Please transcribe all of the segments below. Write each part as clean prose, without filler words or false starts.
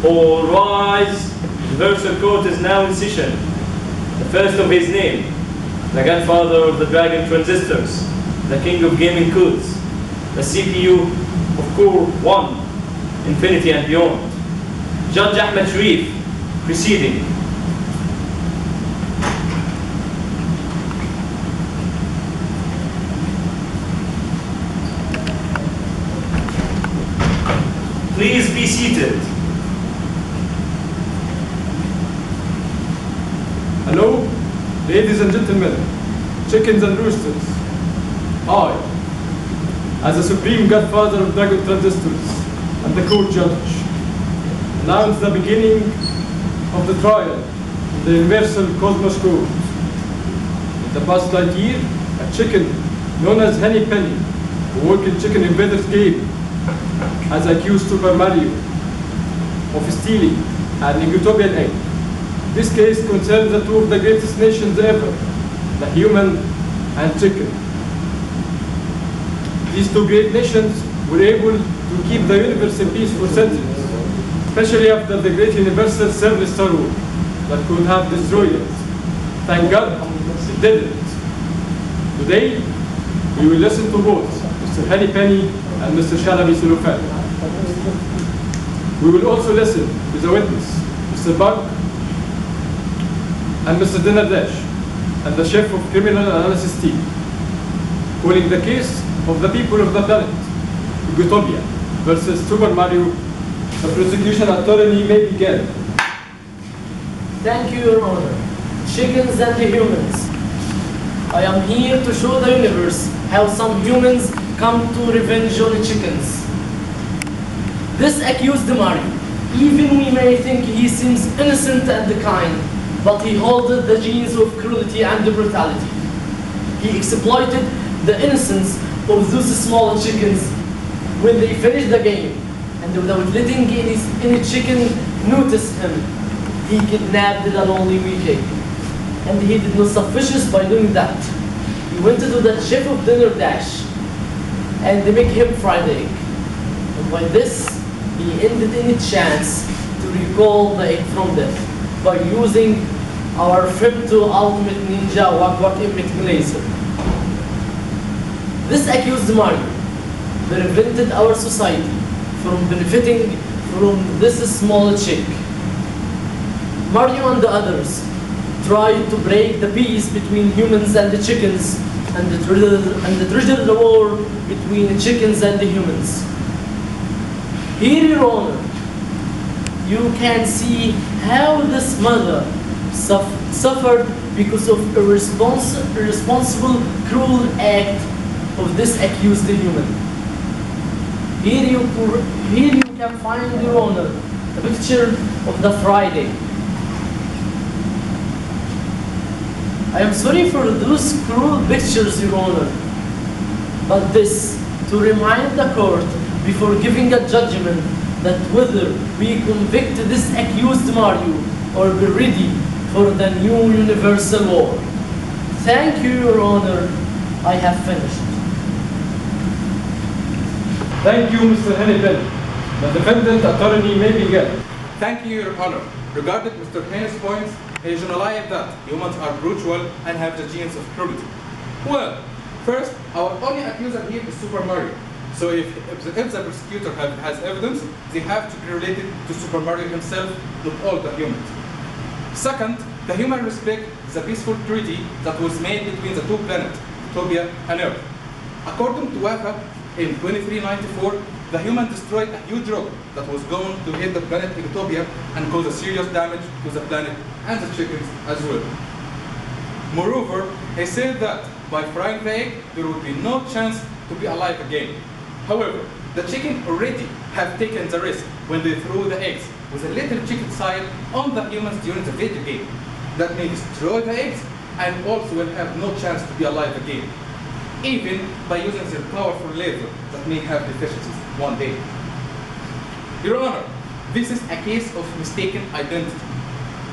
All rise. The Universal Court is now in session. The first of his name, the godfather of the Dragon transistors, the king of gaming codes, the CPU of Core 1, Infinity and beyond. Judge Ahmed Sharif, proceeding. Please be seated. Hello, ladies and gentlemen, chickens and roosters. I, as the supreme godfather of Dragon transistors and the court judge, announce the beginning of the trial of the Universal Cosmos Code. In the past light year, a chicken known as Honey Penny, who worked in Chicken Invaders game, has accused Super Mario of stealing an Utopian egg. This case concerns the two of the greatest nations ever, the human and chicken. These two great nations were able to keep the universe in peace for centuries, especially after the great universal service Star Wars that could have destroyed it. Thank God it didn't. Today, we will listen to both Mr. Honey Penny and Mr. Shalabi Sulufan. We will also listen to the witness, Mr. Bug, and Mr. Dinner Dash, and the chef of criminal analysis team, calling the case of the people of the planet, Utopia, versus Super Mario. The prosecution attorney may begin. Thank you, Your Honor. Chickens and the humans. I am here to show the universe how some humans come to revenge on chickens. This accused Mario, even we may think he seems innocent and kind, but he holds the genes of cruelty and brutality. He exploited the innocence of those small chickens when they finished the game, and without letting any chicken notice him, he kidnapped the lonely weak egg. And he did not suffice by doing that. He went to the chef of Dinner Dash and they make him fried egg. And by this, he ended any chance to recall the egg from death by using our Femto Ultimate Ninja Wak Epic Laser. This accused Mario prevented our society from benefiting from this small chick. Mario and the others tried to break the peace between humans and the chickens and trigger the war between the chickens and the humans. Here, Your Honor, you can see how this mother suffered because of irresponsible, cruel act of this accused human. Here you can find, Your Honor, the picture of the Friday. I am sorry for those cruel pictures, Your Honor, but this to remind the court before giving a judgment that whether we convict this accused Mario or be ready for the new universal war. Thank you, Your Honor. I have finished. Thank you, Mr. Hennepin. The defendant attorney may begin. Thank you, Your Honor. Regarding Mr. Payne's points, he generalized that humans are brutal and have the genes of cruelty. Well, first, our only accuser here is Super Mario. So if the prosecutor has evidence, they have to be related to Super Mario himself, not all the humans. Second, the human respect the peaceful treaty that was made between the two planets, Utopia and Earth. According to WAFA, in 2394, the human destroyed a huge rock that was going to hit the planet Utopia and cause a serious damage to the planet and the chickens as well. Moreover, he said that by frying the egg, there would be no chance to be alive again. However, the chicken already have taken the risk when they threw the eggs with a little chicken side on the humans during the video game. That may destroy the eggs and also will have no chance to be alive again, even by using their powerful laser that may have deficiencies one day. Your Honor, this is a case of mistaken identity.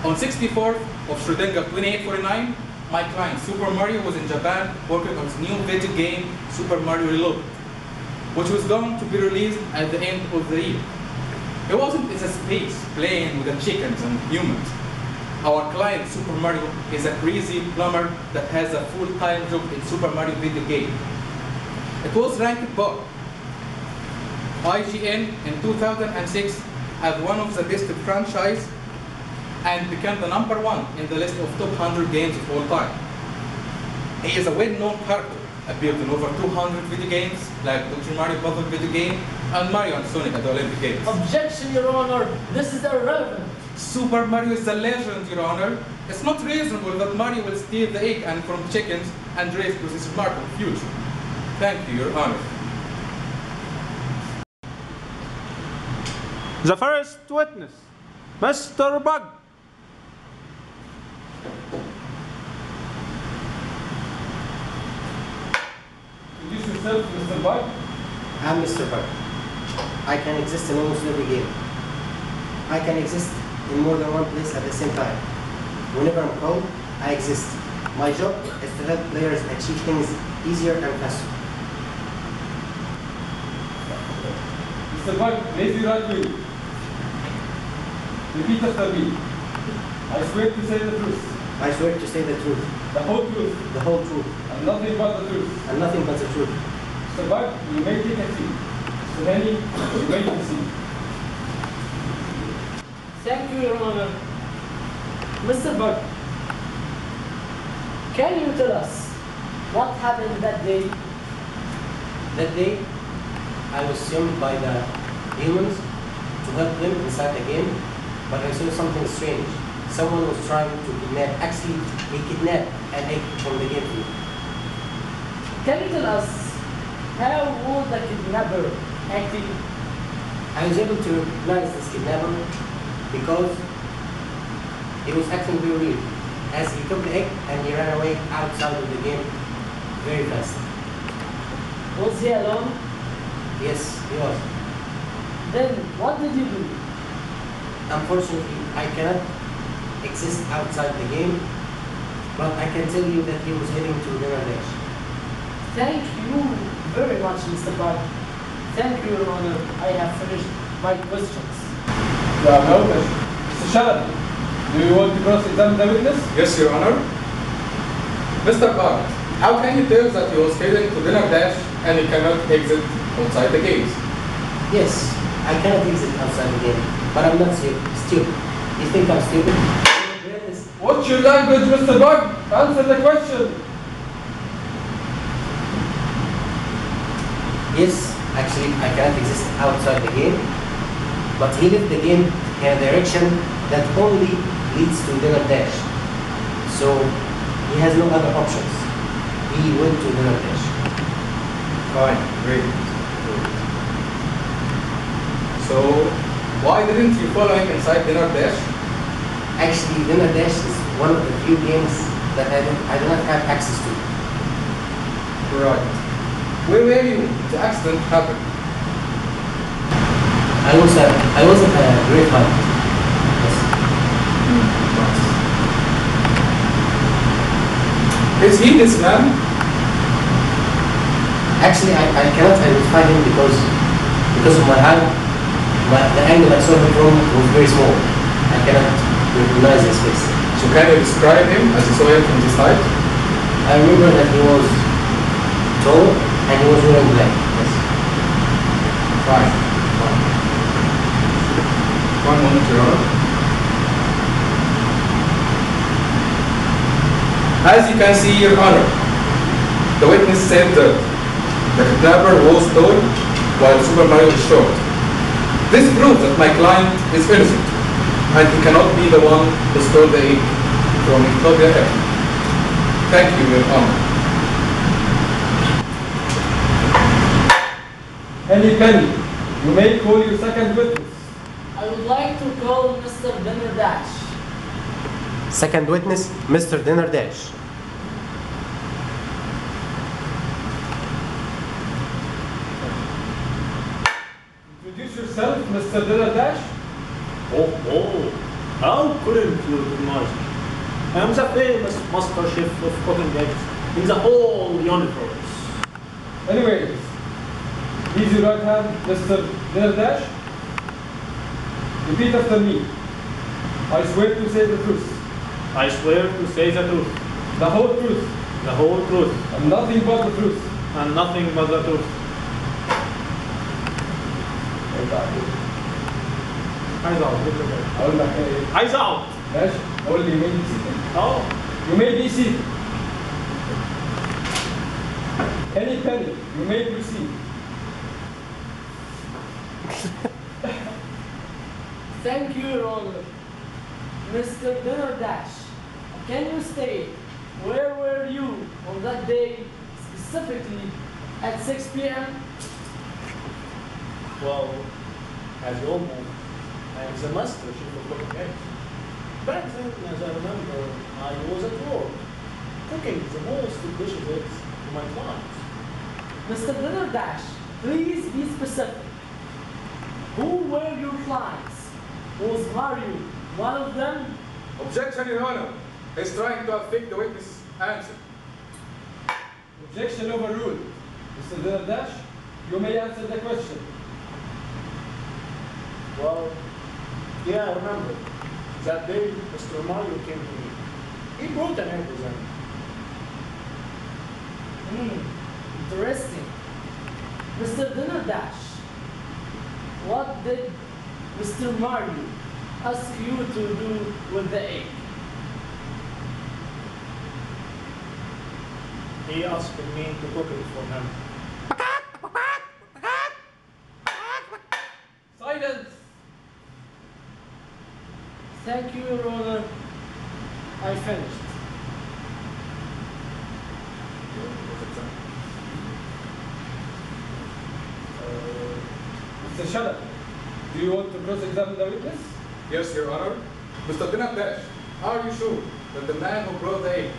On 64th of Schrödinger 2849, my client Super Mario was in Japan working on his new video game, Super Mario Reloaded, which was going to be released at the end of the year. He wasn't in a space playing with the chickens and humans. Our client, Super Mario, is a crazy plumber that has a full-time job in Super Mario video game. It was ranked by IGN in 2006 as one of the best franchise and became the #1 in the list of top 100 games of all time. He is a well-known character, appeared in over 200 video games, like Dr. Mario Puzzle video game, and Mario and Sonic at the Olympic Games. Objection, Your Honor. This is irrelevant. Super Mario is a legend, Your Honor. It's not reasonable that Mario will steal the egg and from chickens and race with his remarkable future. Thank you, Your Honor. The first witness, Mr. Bug. Introduce yourself, Mr. Bug. I'm Mr. Bug. I can exist in almost every game. I can exist in more than one place at the same time. Whenever I'm called, I exist. My job is to help players achieve things easier and faster. Mr. Bug, raise your right wing. Repeat after me. I swear to say the truth. I swear to say the truth, The whole truth. the whole truth, And nothing but the truth. and nothing but the truth. Mr. Bug, you may take a seat. Mr. Henny, you may proceed. Thank you, Your Honor. Mr. Bug, can you tell us what happened that day? That day, I was summoned by the humans to help them inside the game, but I saw something strange. Someone was trying to kidnap, actually, he kidnapped an egg from the game field. Can you tell us how was the kidnapper acting? I was able to recognize this kidnapper because he was acting very weird, as he took the egg and he ran away outside of the game very fast. Was he alone? Yes, he was. Then what did you do? Unfortunately, I cannot exist outside the game, but I can tell you that he was heading to Bangladesh. Thank you very much, Mr. Bug. Thank you, Your Honor. I have finished my questions. You have no question. Mr. Shalabi, do you want to cross-examine the witness? Yes, Your Honor. Mr. Bug, how can you tell that he was heading to Dinner Dash and he cannot exit outside the games? Yes, I cannot exit outside the game, but I'm not stupid. You think I'm stupid? Yes. What's your language, Mr. Bug? Answer the question. Yes, actually, I cannot exist outside the game, but he left the game in a direction that only leads to Dinner Dash. So, he has no other options. He went to Dinner Dash. Fine, great. So, why didn't you follow him inside Dinner Dash? Actually, Dinner Dash is one of the few games that I do not have access to. Right. Where were you? The accident happened. I was at a great height. Yes. Is he this man? Actually, I cannot identify him because of my height. The angle I saw him from was very small. I cannot recognize his face. So can you describe him as you saw him from this height? I remember that he was tall and he was wearing black. Yes. Fine. One moment, Your Honor. As you can see, Your Honor, the witness said that the kidnapper was tall while Super Mario is short. This proves that my client is innocent and he cannot be the one who stole the egg from Utopia Air. Thank you, Your Honor. Henny Penny, you may call your second witness. I would like to call Mr. Dinner Dash. Second witness, Mr. Dinner Dash. Introduce yourself, Mr. Dinner Dash. Oh, how couldn't you imagine? I am the famous master chef of cooking eggs in the whole universe. Anyways, he's your right hand, Mr. Dinner Dash. Repeat after me. I swear to say the truth, I swear to say the truth, the whole truth, the whole truth, and nothing but the truth. and nothing but the truth. عايز اقعد أقول لك إيه؟ عايز اقعد ماشي، قول لي مين seated. اه You may be seated. Henny Penny, you may proceed. Thank you, Your Honor. Mr. Dinner Dash, can you state where were you on that day, specifically at 6 p.m.? well, as you all know, I am the master chef of cooking eggs. Back then, as I remember, I was at work, cooking the most delicious eggs to my clients. Mr. Dinner Dash, please be specific. Who were your clients? Was Mario one of them? Objection, Your Honor. He's trying to affect the witness' answer. Objection overruled. Mr. Dinner Dash, you may answer the question. Well, yeah, I remember. That day, Mr. Mario came to me. He brought an egg with him. Interesting. Mr. Dinner Dash, what did Mr. Mario ask you to do with the egg? He asked me to cook it for him. Silence! Thank you, Your Honor. I finished. Mr. Shadab, do you want to cross-examine the witness? Yes, Your Honor. Mr. Dinner Dash, are you sure that the man who brought the egg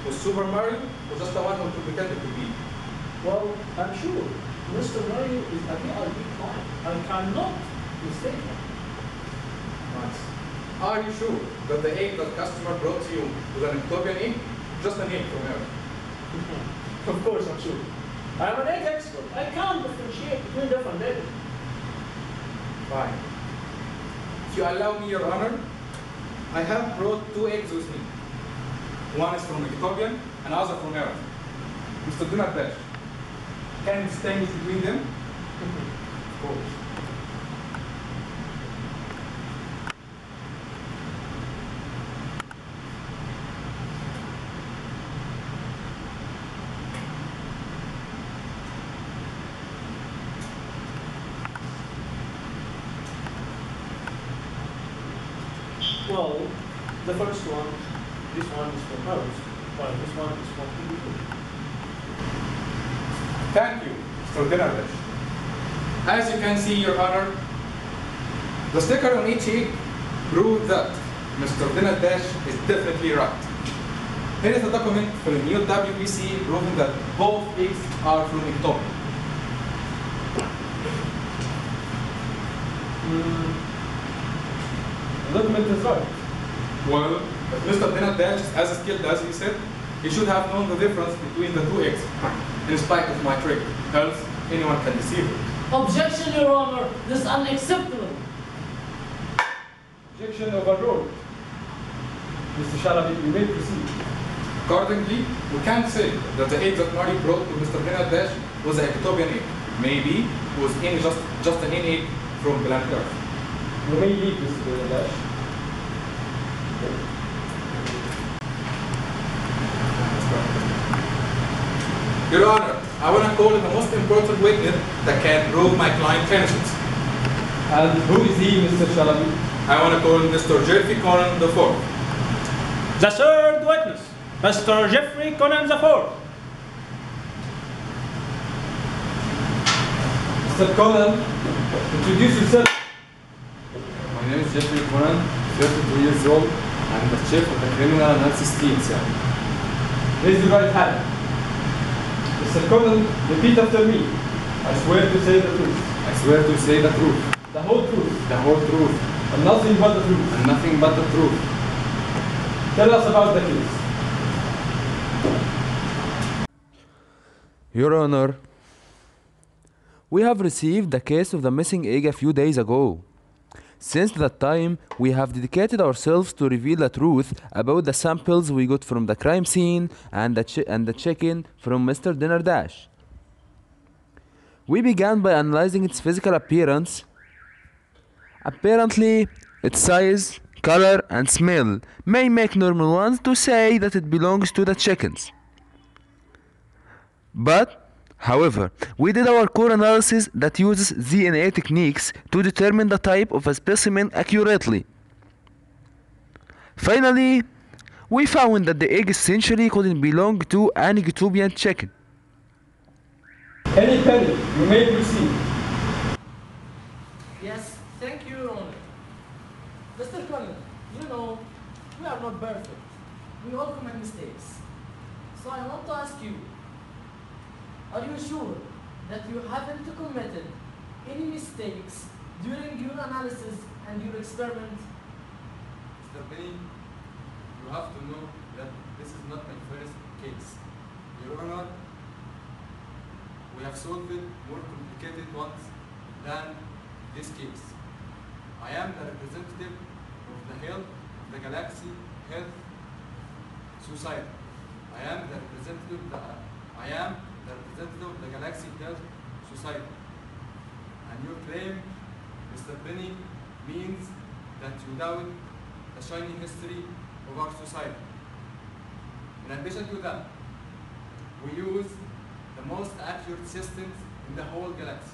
was Super Mario or just the one who pretended to be? Well, I'm sure Mr. Mario is a VIP client. I cannot mistake him. Nice. Are you sure that the egg that customer brought to you was an Ethiopian egg? Just an egg from Earth? Of course, I'm sure. I am an egg expert. I can't differentiate between different eggs. Fine. If you allow me, Your Honor, I have brought 2 eggs with me. One is from Ethiopian and other from Earth. Mr. Dinner Dash, can you distinguish between them? Of course. Well, the first one, this one is from Earth, while this one is from Egypt. Thank you, Mr. Dinner Dash. As you can see, Your Honor, the sticker on each egg proves that Mr. Dinner Dash is definitely right. Here is a document from the new WBC proving that both eggs are from Ethiopia. The document is right. Well, if Mr. Dinner Dash is as skilled as he said, he should have known the difference between the 2 eggs, in spite of my trick, else anyone can deceive him. Objection, Your Honor. This is unacceptable. Objection overruled. Mr. Shalabi, you may proceed. Accordingly, we can't say that the egg that Mario brought to Mr. Dinner Dash was an Ethiopian egg. Maybe it was just an egg from planet Earth. You may leave, Mr. Dash. Your Honor, I want to call the most important witness that can prove my client's innocence. And who is he, Mr. Shalabi? I want to call Mr. Jeffrey Conan IV. The third witness, Mr. Jeffrey Conan IV. Mr. Conan, introduce yourself. My name is Jeffrey Conan, 32 years old. I'm the chief of the criminal analysis team, sir. Raise your right hand. Mr. Conan, repeat after me. I swear to say the truth. I swear to say the truth, The whole truth. the whole truth, And nothing but the truth. and nothing but the truth. Tell us about the case. Your Honor, we have received the case of the missing egg a few days ago. Since that time, we have dedicated ourselves to reveal the truth about the samples we got from the crime scene and the chicken from Mr. Dinner Dash. We began by analyzing its physical appearance. Apparently, its size, color, and smell may make normal ones to say that it belongs to the chickens. However, we did our core analysis that uses DNA techniques to determine the type of a specimen accurately. Finally, we found that the egg essentially couldn't belong to an Ethiopian chicken. Any penny, you may proceed. Yes, thank you, Your Honor. Mr. Conan, you know, we are not perfect. We all commit mistakes. So I want to ask you, are you sure that you haven't committed any mistakes during your analysis and your experiment? Mr. Benny, you have to know that this is not my first case. Your Honor, we have solved more complicated ones than this case. I am the representative of the Health of the Galaxy Health Society. I am the representative of the Galaxy Health Society. And your claim, Mr. Benny, means that you doubt the shining history of our society. In addition to that, we use the most accurate systems in the whole galaxy.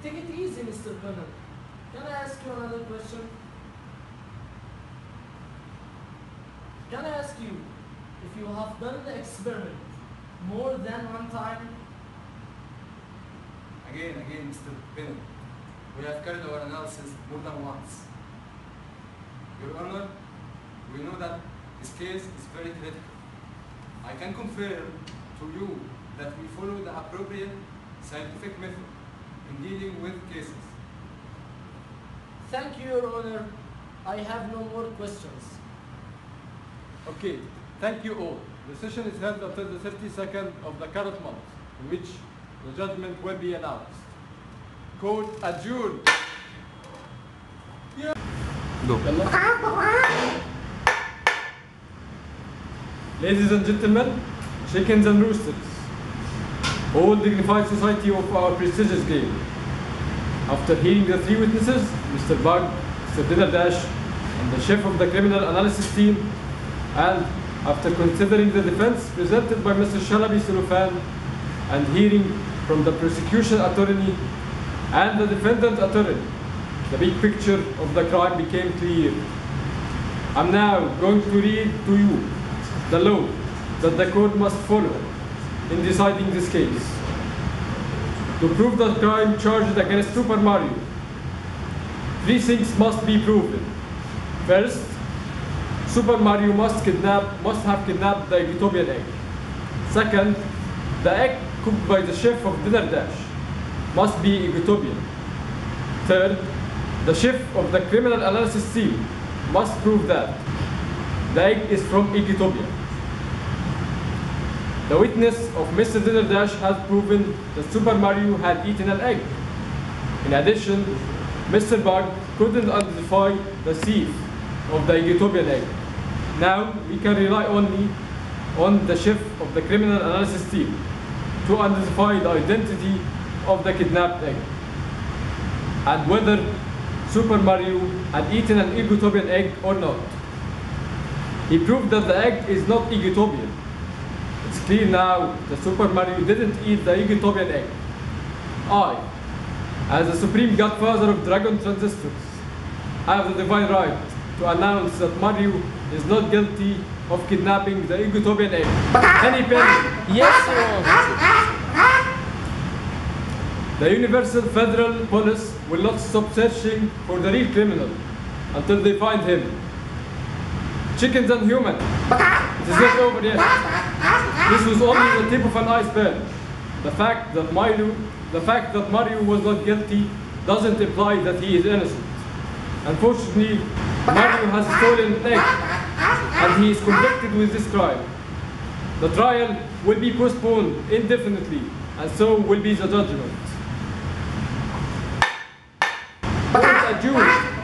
Take it easy, Mr. Conan. Can I ask you another question? Can I ask you if you have done the experiment more than one time? Again, Mr. Bennett, we have carried our analysis more than once. Your Honor, we know that this case is very critical. I can confirm to you that we follow the appropriate scientific method in dealing with cases. Thank you, Your Honor. I have no more questions. Okay, thank you all. The session is held until the 32nd of the current month, in which the judgment will be announced. Court adjourned. Ladies and gentlemen, chickens and roosters, all dignified society of our prestigious game. After hearing the three witnesses, Mr. Bug, Mr. Dinner Dash, and the chef of the criminal analysis team, and after considering the defense presented by Mr. Shalabi Sulufan, and hearing from the prosecution attorney and the defendant attorney, the big picture of the crime became clear. I'm now going to read to you the law that the court must follow in deciding this case. To prove the crime charged against Super Mario, three things must be proven. First, Super Mario must have kidnapped the Ethiopian egg. Second, the egg cooked by the chef of Dinner Dash must be Ethiopian. Third, the chef of the criminal analysis team must prove that the egg is from Ethiopia. The witness of Mr. Dinner Dash has proven that Super Mario had eaten an egg. In addition, Mr. Bug couldn't identify the thief of the Ethiopian egg. Now, we can rely only on the chief of the criminal analysis team to identify the identity of the kidnapped egg and whether Super Mario had eaten an Egotopian egg or not. He proved that the egg is not Egotopian. It's clear now that Super Mario didn't eat the Egotopian egg. I, as the supreme godfather of Dragon Transistors, have the divine right to announce that Mario is not guilty of kidnapping the Egotopian egg. Penny Penny. Yes, Your Honor. The Universal Federal Police will not stop searching for the real criminal until they find him. Chickens and humans. It is not over yet. This was only the tip of an iceberg. The fact that Mario was not guilty doesn't imply that he is innocent. Unfortunately, Mario has stolen an egg, and he is convicted with this crime. The trial will be postponed indefinitely, and so will be the judgment. Court adjourned.